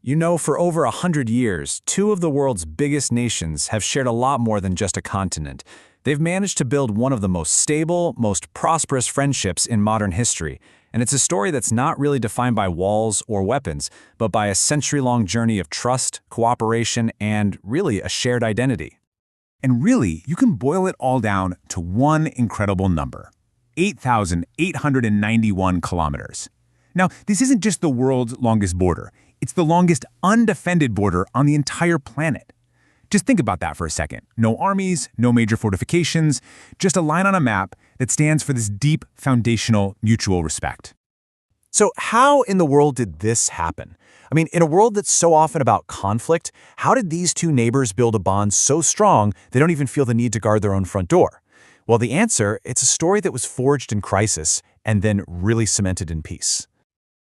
You know, for over 100 years, two of the world's biggest nations have shared a lot more than just a continent. They've managed to build one of the most stable, most prosperous friendships in modern history. And it's a story that's not really defined by walls or weapons, but by a century-long journey of trust, cooperation, and really a shared identity. And really, you can boil it all down to one incredible number: 8,891 kilometers. Now, this isn't just the world's longest border. It's the longest undefended border on the entire planet. Just think about that for a second. No armies, no major fortifications, just a line on a map that stands for this deep, foundational mutual respect. So how in the world did this happen? I mean, in a world that's so often about conflict, how did these two neighbors build a bond so strong they don't even feel the need to guard their own front door? Well, the answer, it's a story that was forged in crisis and then really cemented in peace.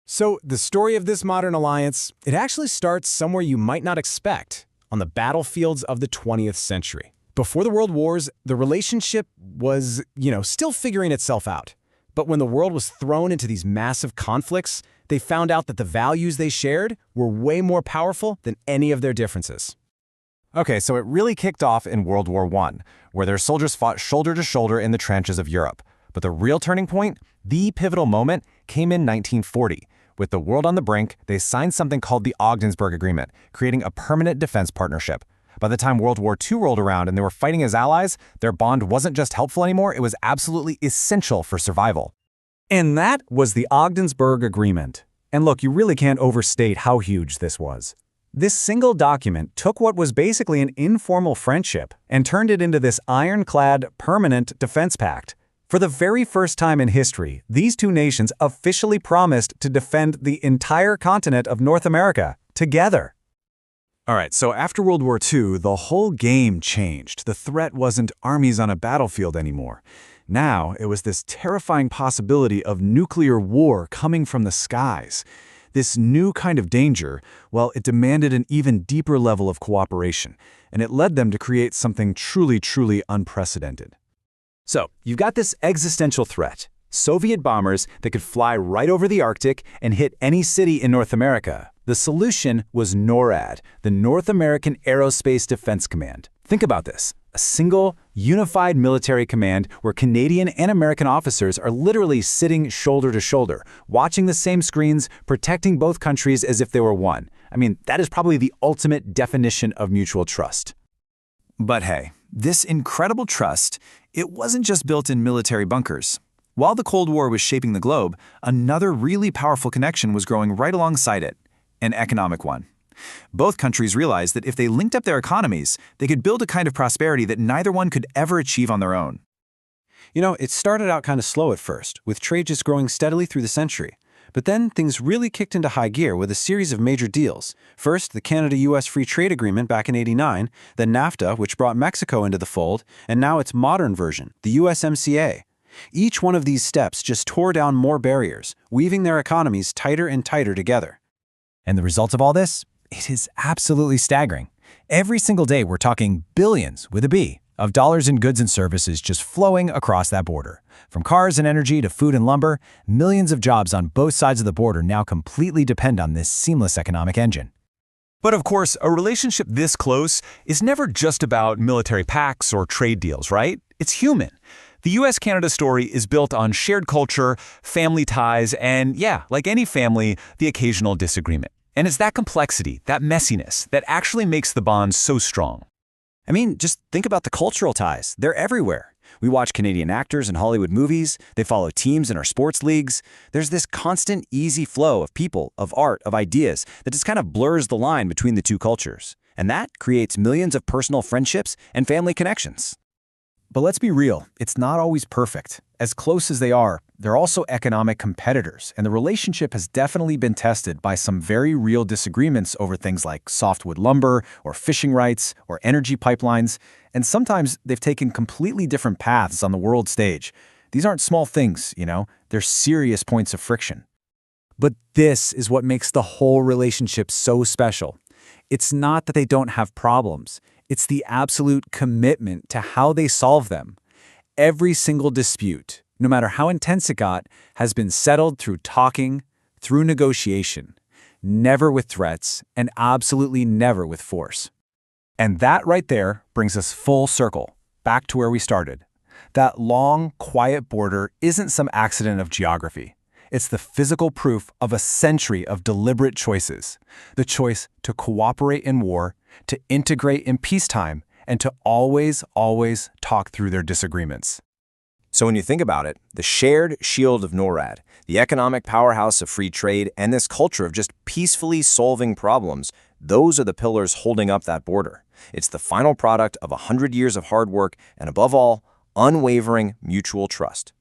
So the story of this modern alliance, it actually starts somewhere you might not expect, on the battlefields of the 20th century. Before the World Wars, the relationship was, still figuring itself out. But when the world was thrown into these massive conflicts, they found out that the values they shared were way more powerful than any of their differences. Okay, so it really kicked off in World War I, where their soldiers fought shoulder to shoulder in the trenches of Europe. But the real turning point, the pivotal moment, came in 1940. With the world on the brink, they signed something called the Ogdensburg Agreement, creating a permanent defense partnership. By the time World War II rolled around and they were fighting as allies, their bond wasn't just helpful anymore, it was absolutely essential for survival. And that was the Ogdensburg Agreement. And look, you really can't overstate how huge this was. This single document took what was basically an informal friendship and turned it into this ironclad, permanent defense pact. For the very first time in history, these two nations officially promised to defend the entire continent of North America together. All right, so after World War II, the whole game changed. The threat wasn't armies on a battlefield anymore. Now, it was this terrifying possibility of nuclear war coming from the skies. This new kind of danger, well, it demanded an even deeper level of cooperation, and it led them to create something truly, truly unprecedented. So, you've got this existential threat, Soviet bombers that could fly right over the Arctic and hit any city in North America. The solution was NORAD, the North American Aerospace Defense Command. Think about this, a single, unified military command where Canadian and American officers are literally sitting shoulder to shoulder, watching the same screens, protecting both countries as if they were one. I mean, that is probably the ultimate definition of mutual trust. But hey, this incredible trust, it wasn't just built in military bunkers. While the Cold War was shaping the globe, another really powerful connection was growing right alongside it, an economic one. Both countries realized that if they linked up their economies, they could build a kind of prosperity that neither one could ever achieve on their own. It started out kind of slow at first, with trade just growing steadily through the century. But then things really kicked into high gear with a series of major deals. First, the Canada-US Free Trade Agreement back in '89, then NAFTA, which brought Mexico into the fold, and now its modern version, the USMCA. Each one of these steps just tore down more barriers, weaving their economies tighter and tighter together. And the result of all this? It is absolutely staggering. Every single day we're talking billions, with a B, of dollars in goods and services just flowing across that border. From cars and energy to food and lumber, millions of jobs on both sides of the border now completely depend on this seamless economic engine. But of course, a relationship this close is never just about military pacts or trade deals, right? It's human. The US-Canada story is built on shared culture, family ties, and yeah, like any family, the occasional disagreement. And it's that complexity, that messiness, that actually makes the bond so strong. I mean, just think about the cultural ties. They're everywhere. We watch Canadian actors in Hollywood movies. They follow teams in our sports leagues. There's this constant, easy flow of people, of art, of ideas that just kind of blurs the line between the two cultures. And that creates millions of personal friendships and family connections. But let's be real, it's not always perfect. As close as they are, they're also economic competitors, and the relationship has definitely been tested by some very real disagreements over things like softwood lumber, or fishing rights, or energy pipelines, and sometimes they've taken completely different paths on the world stage. These aren't small things, they're serious points of friction. But this is what makes the whole relationship so special. It's not that they don't have problems. It's the absolute commitment to how they solve them. Every single dispute, no matter how intense it got, has been settled through talking, through negotiation. never with threats, and absolutely never with force. And that right there brings us full circle, back to where we started. That long, quiet border isn't some accident of geography. It's the physical proof of a century of deliberate choices. The choice to cooperate in war, to integrate in peacetime, and to always, always talk through their disagreements. So when you think about it, the shared shield of NORAD, the economic powerhouse of free trade, and this culture of just peacefully solving problems, those are the pillars holding up that border. It's the final product of 100 years of hard work and, above all, unwavering mutual trust.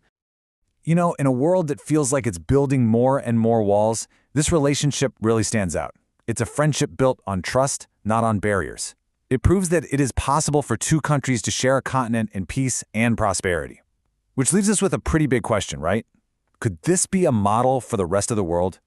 You know, in a world that feels like it's building more and more walls, this relationship really stands out. It's a friendship built on trust, not on barriers. It proves that it is possible for two countries to share a continent in peace and prosperity. Which leaves us with a pretty big question, right? Could this be a model for the rest of the world?